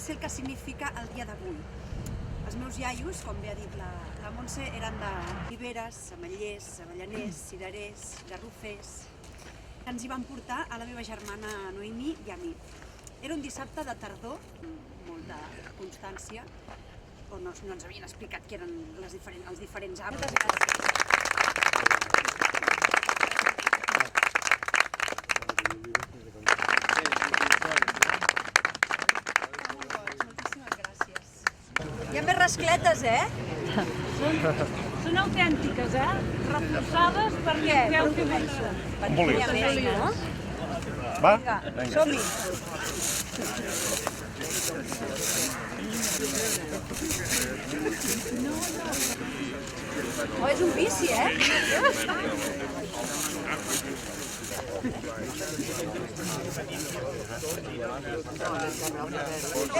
sé el que significa el dia d'avui. Els meus iaios, com bé ha dit la Montse, eren de Riberes, Ametllers, Avellaners, Cirerers, Garrofers. Ens hi van portar a la meva germana Noemí i a mi. Era un dissabte de tardor, molt de constància, on no ens havien explicat què eren els diferents arbres. Hi ha més rascletes, Són autèntiques, reforçades perquè veu que més. Va? Vinga, som-hi! Oh, és un vici,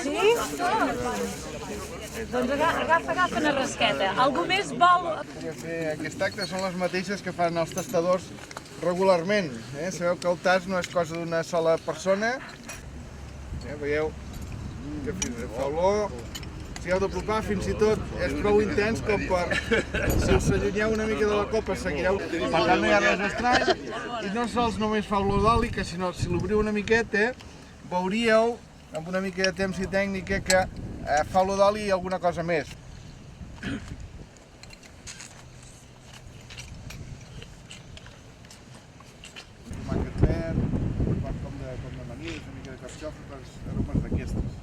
Sí? Doncs agafa una rasqueta. Algú més vol? Aquest acte són les mateixes que fan els tastadors regularment. Sabeu que el tast no és cosa d'una sola persona. Veieu que fa olor. Si heu d'apropar, fins i tot és prou intens com per, si us allunyeu una mica de la copa, seguireu. Per tant, no hi ha res estrany. I no sols només fa olor d'oli, que si l'obriu una miqueta, veuríeu, amb una mica de temps i tècnica, que fa olor d'oli i alguna cosa més. Tomàquet verd, com de manís, una mica de carxofa, aromes d'aquestes.